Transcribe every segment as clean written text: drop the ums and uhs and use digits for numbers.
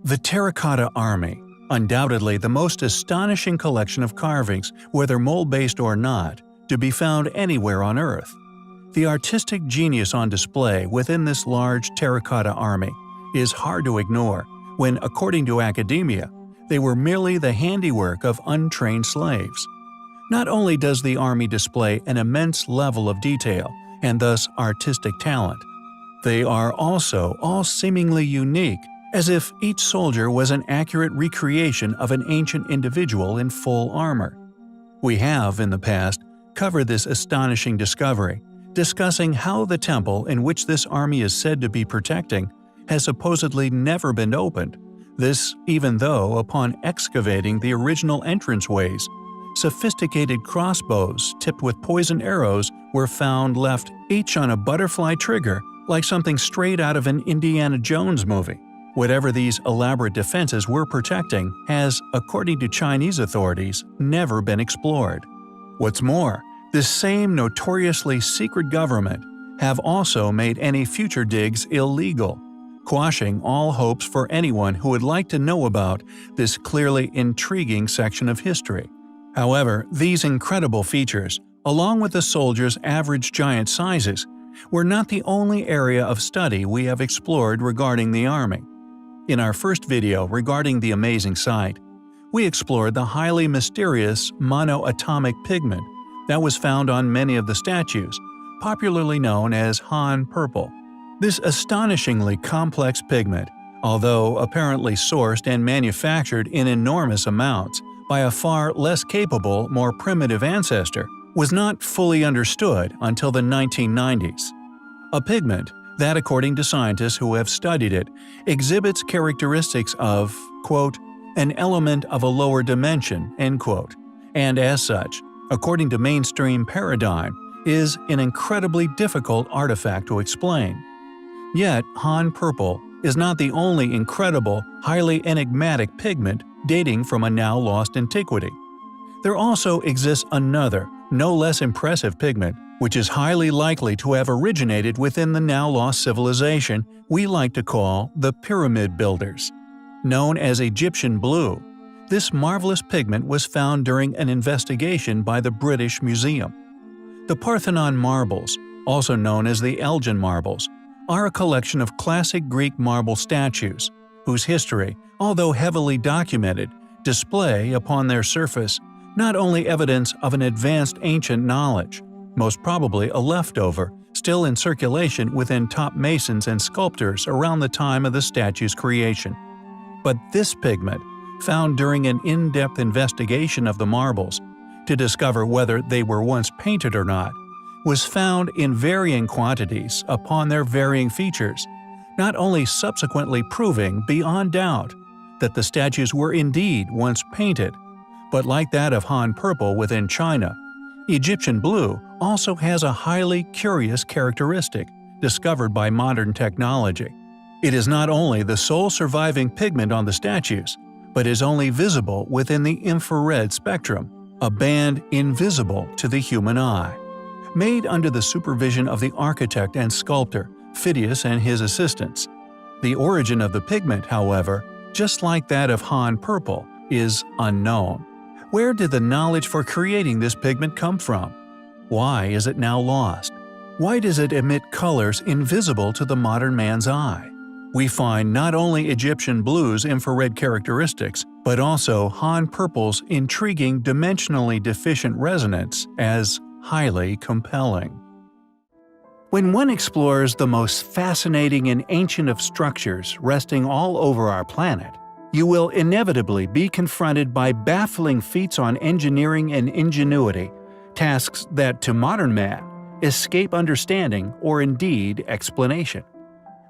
The Terracotta Army, undoubtedly the most astonishing collection of carvings, whether mold-based or not, to be found anywhere on Earth. The artistic genius on display within this large terracotta army is hard to ignore when, according to academia, they were merely the handiwork of untrained slaves. Not only does the army display an immense level of detail and thus artistic talent, they are also all seemingly unique, as if each soldier was an accurate recreation of an ancient individual in full armor. We have, in the past, covered this astonishing discovery, discussing how the temple in which this army is said to be protecting has supposedly never been opened, this even though, upon excavating the original entranceways, sophisticated crossbows tipped with poisoned arrows were found left each on a butterfly trigger like something straight out of an Indiana Jones movie. Whatever these elaborate defenses were protecting has, according to Chinese authorities, never been explored. What's more, this same notoriously secret government have also made any future digs illegal, quashing all hopes for anyone who would like to know about this clearly intriguing section of history. However, these incredible features, along with the soldiers' average giant sizes, were not the only area of study we have explored regarding the army. In our first video regarding the amazing sight, we explored the highly mysterious monoatomic pigment that was found on many of the statues, popularly known as Han purple. This astonishingly complex pigment, although apparently sourced and manufactured in enormous amounts by a far less capable, more primitive ancestor, was not fully understood until the 1990s. A pigment that, according to scientists who have studied it, exhibits characteristics of, quote, an element of a lower dimension, end quote, and as such, according to mainstream paradigm, is an incredibly difficult artifact to explain. Yet, Han purple is not the only incredible, highly enigmatic pigment dating from a now-lost antiquity. There also exists another, no less impressive pigment, which is highly likely to have originated within the now-lost civilization we like to call the Pyramid Builders. Known as Egyptian blue, this marvelous pigment was found during an investigation by the British Museum. The Parthenon marbles, also known as the Elgin marbles, are a collection of classic Greek marble statues, whose history, although heavily documented, display upon their surface not only evidence of an advanced ancient knowledge, most probably a leftover, still in circulation within top masons and sculptors around the time of the statue's creation. But this pigment, found during an in-depth investigation of the marbles, to discover whether they were once painted or not, was found in varying quantities upon their varying features, not only subsequently proving beyond doubt that the statues were indeed once painted, but like that of Han purple within China, Egyptian blue also has a highly curious characteristic discovered by modern technology. It is not only the sole surviving pigment on the statues, but is only visible within the infrared spectrum, a band invisible to the human eye. Made under the supervision of the architect and sculptor Phidias and his assistants. The origin of the pigment, however, just like that of Han purple, is unknown. Where did the knowledge for creating this pigment come from? Why is it now lost? Why does it emit colors invisible to the modern man's eye? We find not only Egyptian blue's infrared characteristics, but also Han purple's intriguing dimensionally deficient resonance as highly compelling. When one explores the most fascinating and ancient of structures resting all over our planet, you will inevitably be confronted by baffling feats on engineering and ingenuity, tasks that, to modern man, escape understanding or indeed explanation.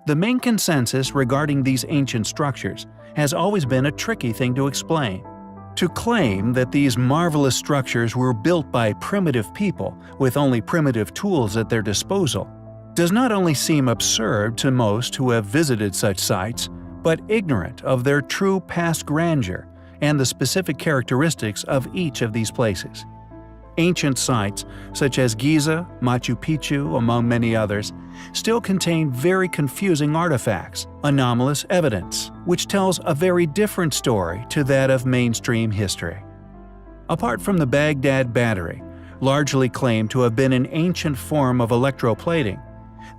The main consensus regarding these ancient structures has always been a tricky thing to explain. To claim that these marvelous structures were built by primitive people with only primitive tools at their disposal does not only seem absurd to most who have visited such sites, but ignorant of their true past grandeur and the specific characteristics of each of these places. Ancient sites, such as Giza, Machu Picchu, among many others, still contain very confusing artifacts, anomalous evidence, which tells a very different story to that of mainstream history. Apart from the Baghdad Battery, largely claimed to have been an ancient form of electroplating,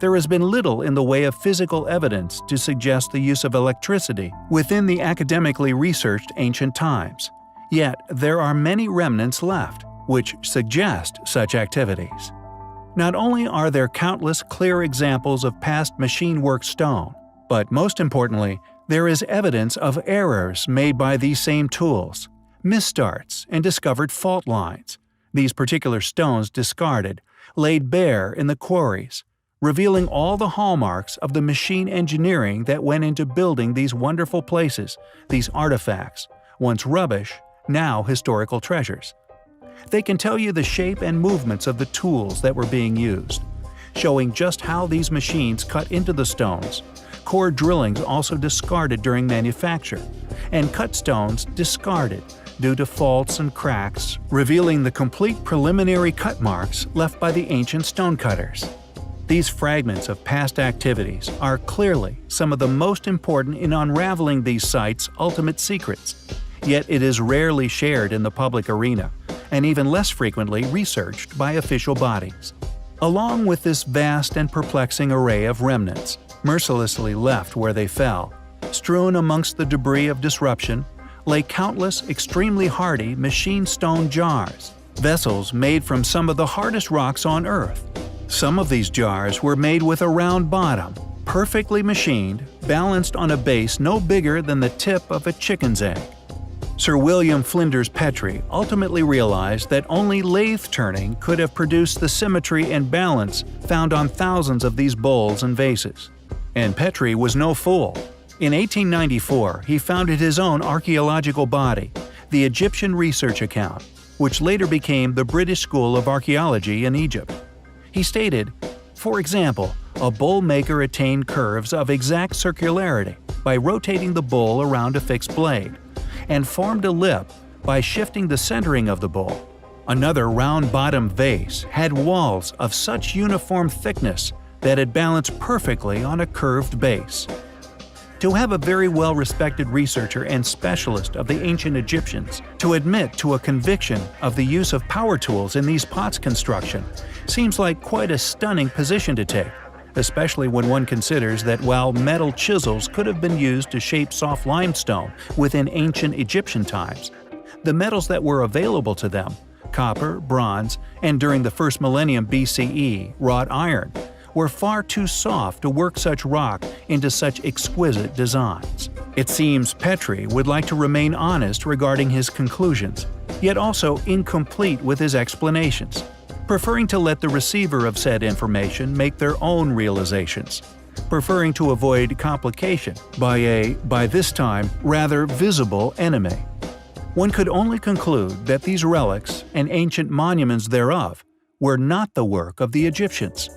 there has been little in the way of physical evidence to suggest the use of electricity within the academically researched ancient times. Yet there are many remnants left, which suggest such activities. Not only are there countless clear examples of past machine-work stone, but most importantly, there is evidence of errors made by these same tools, misstarts, and discovered fault lines. These particular stones discarded, laid bare in the quarries, revealing all the hallmarks of the machine engineering that went into building these wonderful places, these artifacts, once rubbish, now historical treasures. They can tell you the shape and movements of the tools that were being used, showing just how these machines cut into the stones, core drillings also discarded during manufacture, and cut stones discarded due to faults and cracks, revealing the complete preliminary cut marks left by the ancient stonecutters. These fragments of past activities are clearly some of the most important in unraveling these sites' ultimate secrets, yet it is rarely shared in the public arena, and even less frequently researched by official bodies. Along with this vast and perplexing array of remnants, mercilessly left where they fell, strewn amongst the debris of disruption, lay countless extremely hardy machine stone jars, vessels made from some of the hardest rocks on Earth. Some of these jars were made with a round bottom, perfectly machined, balanced on a base no bigger than the tip of a chicken's egg. Sir William Flinders Petrie ultimately realized that only lathe turning could have produced the symmetry and balance found on thousands of these bowls and vases. And Petrie was no fool. In 1894, he founded his own archaeological body, the Egyptian Research Account, which later became the British School of Archaeology in Egypt. He stated, for example, a bowl maker attained curves of exact circularity by rotating the bowl around a fixed blade, and formed a lip by shifting the centering of the bowl. Another round-bottomed vase had walls of such uniform thickness that it balanced perfectly on a curved base. To have a very well-respected researcher and specialist of the ancient Egyptians to admit to a conviction of the use of power tools in these pots construction seems like quite a stunning position to take, especially when one considers that while metal chisels could have been used to shape soft limestone within ancient Egyptian times, the metals that were available to them, copper, bronze, and during the first millennium BCE, wrought iron, were far too soft to work such rock into such exquisite designs. It seems Petrie would like to remain honest regarding his conclusions, yet also incomplete with his explanations, preferring to let the receiver of said information make their own realizations, preferring to avoid complication by a, by this time, rather visible enemy. One could only conclude that these relics and ancient monuments thereof were not the work of the Egyptians,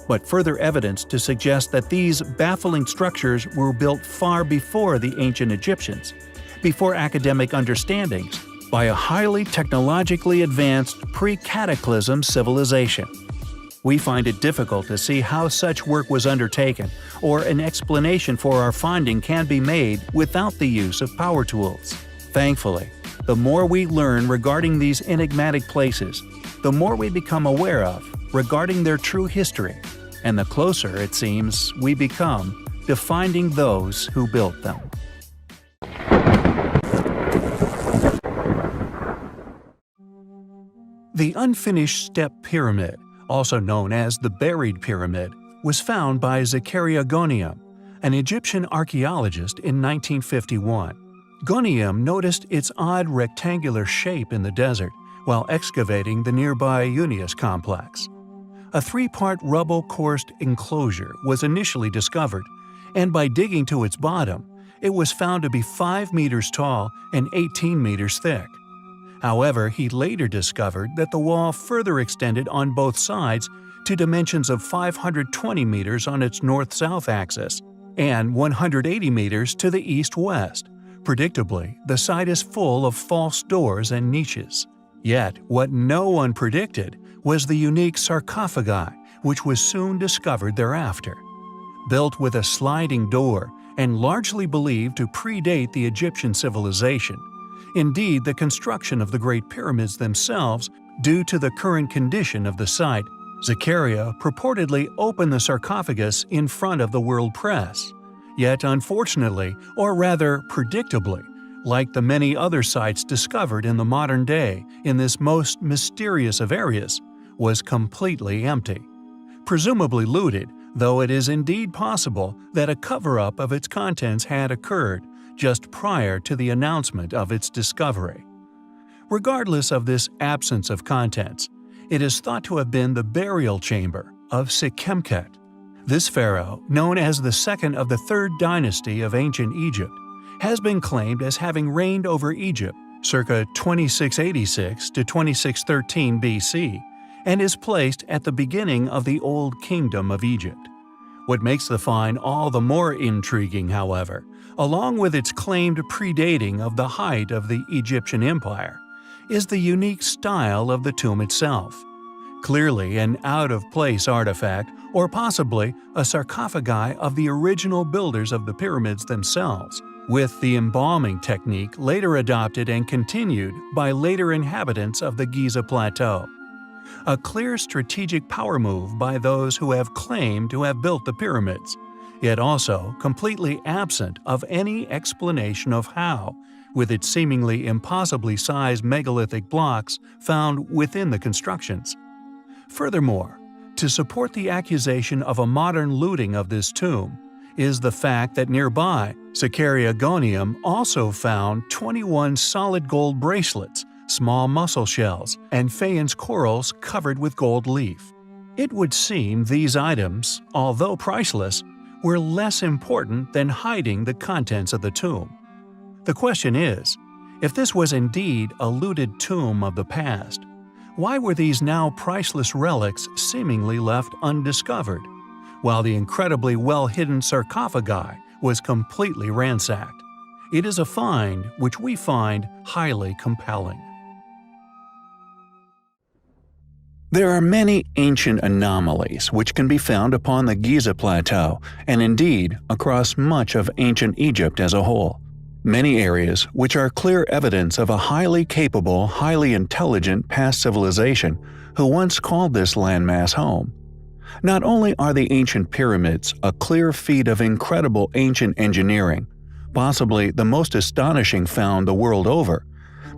but further evidence to suggest that these baffling structures were built far before the ancient Egyptians, before academic understandings, by a highly technologically advanced pre-cataclysm civilization. We find it difficult to see how such work was undertaken, or an explanation for our finding can be made without the use of power tools. Thankfully, the more we learn regarding these enigmatic places, the more we become aware of regarding their true history, and the closer, it seems, we become to finding those who built them. The unfinished step pyramid, also known as the buried pyramid, was found by Zakaria Goniam, an Egyptian archaeologist in 1951. Goniam noticed its odd rectangular shape in the desert while excavating the nearby Unius complex. A three-part rubble-coursed enclosure was initially discovered, and by digging to its bottom, it was found to be 5 meters tall and 18 meters thick. However, he later discovered that the wall further extended on both sides to dimensions of 520 meters on its north-south axis and 180 meters to the east-west. Predictably, the site is full of false doors and niches. Yet, what no one predicted was the unique sarcophagi, which was soon discovered thereafter. Built with a sliding door and largely believed to predate the Egyptian civilization. Indeed, the construction of the Great Pyramids themselves, due to the current condition of the site, Zechariah purportedly opened the sarcophagus in front of the world press. Yet unfortunately, or rather predictably, like the many other sites discovered in the modern day in this most mysterious of areas, was completely empty. Presumably looted, though it is indeed possible that a cover-up of its contents had occurred just prior to the announcement of its discovery. Regardless of this absence of contents, it is thought to have been the burial chamber of Sekhemkhet. This pharaoh, known as the second of the third dynasty of ancient Egypt, has been claimed as having reigned over Egypt circa 2686 to 2613 BC, and is placed at the beginning of the Old Kingdom of Egypt. What makes the find all the more intriguing, however, along with its claimed predating of the height of the Egyptian Empire, is the unique style of the tomb itself. Clearly an out-of-place artifact, or possibly a sarcophagi of the original builders of the pyramids themselves, with the embalming technique later adopted and continued by later inhabitants of the Giza Plateau. A clear strategic power move by those who have claimed to have built the pyramids, yet also completely absent of any explanation of how, with its seemingly impossibly sized megalithic blocks found within the constructions. Furthermore, to support the accusation of a modern looting of this tomb, is the fact that nearby, Zechariah Gonium also found 21 solid gold bracelets, small mussel shells, and faience corals covered with gold leaf. It would seem these items, although priceless, were less important than hiding the contents of the tomb. The question is, if this was indeed a looted tomb of the past, why were these now priceless relics seemingly left undiscovered, while the incredibly well-hidden sarcophagi was completely ransacked? It is a find which we find highly compelling. There are many ancient anomalies which can be found upon the Giza Plateau and indeed across much of ancient Egypt as a whole. Many areas which are clear evidence of a highly capable, highly intelligent past civilization who once called this landmass home. Not only are the ancient pyramids a clear feat of incredible ancient engineering, possibly the most astonishing found the world over,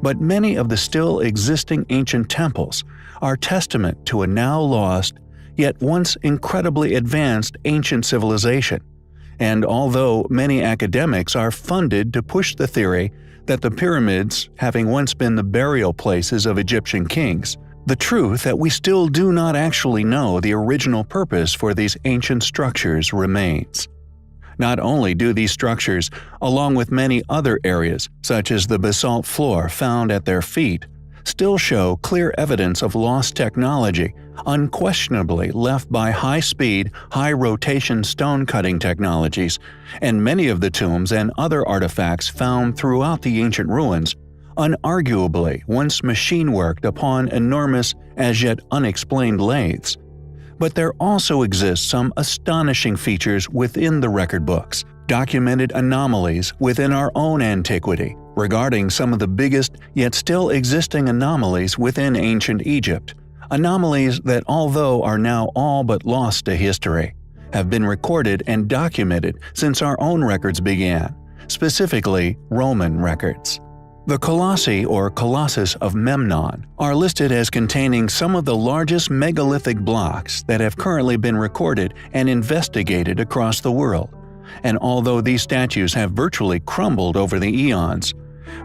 but many of the still existing ancient temples are testament to a now lost, yet once incredibly advanced ancient civilization. And although many academics are funded to push the theory that the pyramids having once been the burial places of Egyptian kings, the truth that we still do not actually know the original purpose for these ancient structures remains. Not only do these structures, along with many other areas such as the basalt floor found at their feet, still show clear evidence of lost technology unquestionably left by high-speed, high-rotation stone-cutting technologies, and many of the tombs and other artifacts found throughout the ancient ruins unarguably once machine-worked upon enormous, as yet unexplained lathes. But there also exist some astonishing features within the record books, documented anomalies within our own antiquity, regarding some of the biggest yet still existing anomalies within ancient Egypt. Anomalies that, although are now all but lost to history, have been recorded and documented since our own records began, specifically Roman records. The Colossi or Colossus of Memnon are listed as containing some of the largest megalithic blocks that have currently been recorded and investigated across the world. And although these statues have virtually crumbled over the eons,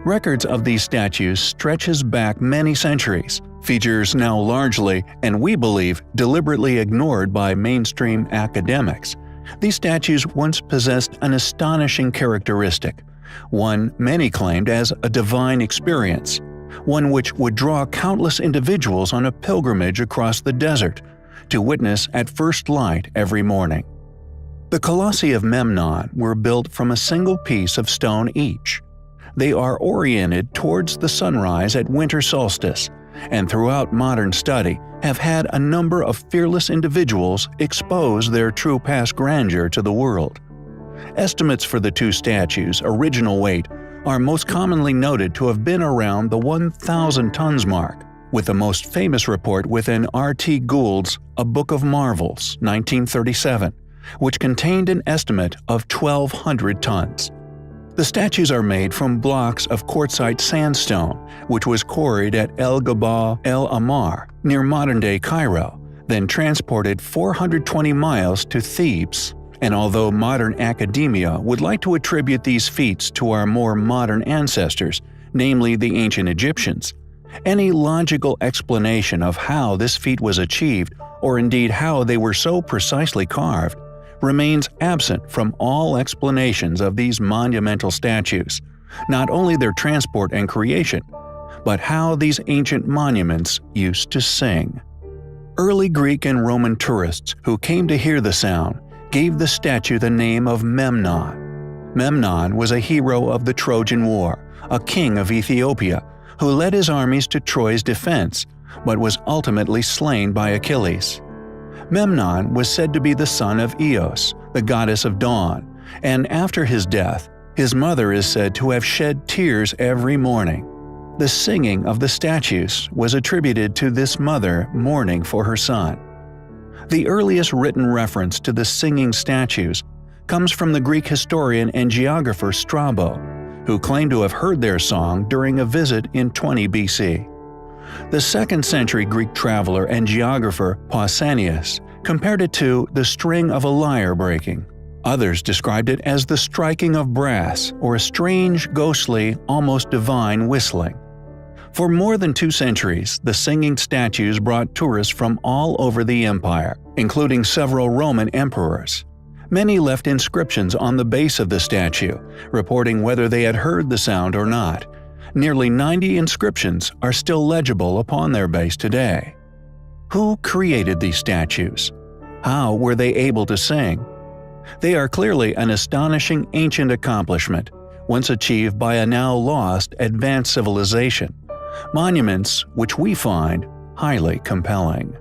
records of these statues stretches back many centuries, features now largely, and we believe, deliberately ignored by mainstream academics. These statues once possessed an astonishing characteristic, one many claimed as a divine experience, one which would draw countless individuals on a pilgrimage across the desert to witness at first light every morning. The Colossi of Memnon were built from a single piece of stone each. They are oriented towards the sunrise at winter solstice, and throughout modern study have had a number of fearless individuals expose their true past grandeur to the world. Estimates for the two statues' original weight are most commonly noted to have been around the 1,000 tons mark, with the most famous report within R.T. Gould's A Book of Marvels, 1937, which contained an estimate of 1,200 tons. The statues are made from blocks of quartzite sandstone, which was quarried at El Gabah El Ahmar, near modern-day Cairo, then transported 420 miles to Thebes. And although modern academia would like to attribute these feats to our more modern ancestors, namely the ancient Egyptians, any logical explanation of how this feat was achieved, or indeed how they were so precisely carved, remains absent from all explanations of these monumental statues, not only their transport and creation, but how these ancient monuments used to sing. Early Greek and Roman tourists who came to hear the sound gave the statue the name of Memnon. Memnon was a hero of the Trojan War, a king of Ethiopia, who led his armies to Troy's defense, but was ultimately slain by Achilles. Memnon was said to be the son of Eos, the goddess of dawn, and after his death, his mother is said to have shed tears every morning. The singing of the statues was attributed to this mother mourning for her son. The earliest written reference to the singing statues comes from the Greek historian and geographer Strabo, who claimed to have heard their song during a visit in 20 BC. The 2nd century Greek traveler and geographer Pausanias compared it to the string of a lyre breaking. Others described it as the striking of brass or a strange, ghostly, almost divine whistling. For more than 2 centuries, the singing statues brought tourists from all over the empire, including several Roman emperors. Many left inscriptions on the base of the statue, reporting whether they had heard the sound or not. Nearly 90 inscriptions are still legible upon their base today. Who created these statues? How were they able to sing? They are clearly an astonishing ancient accomplishment, once achieved by a now lost advanced civilization. Monuments which we find highly compelling.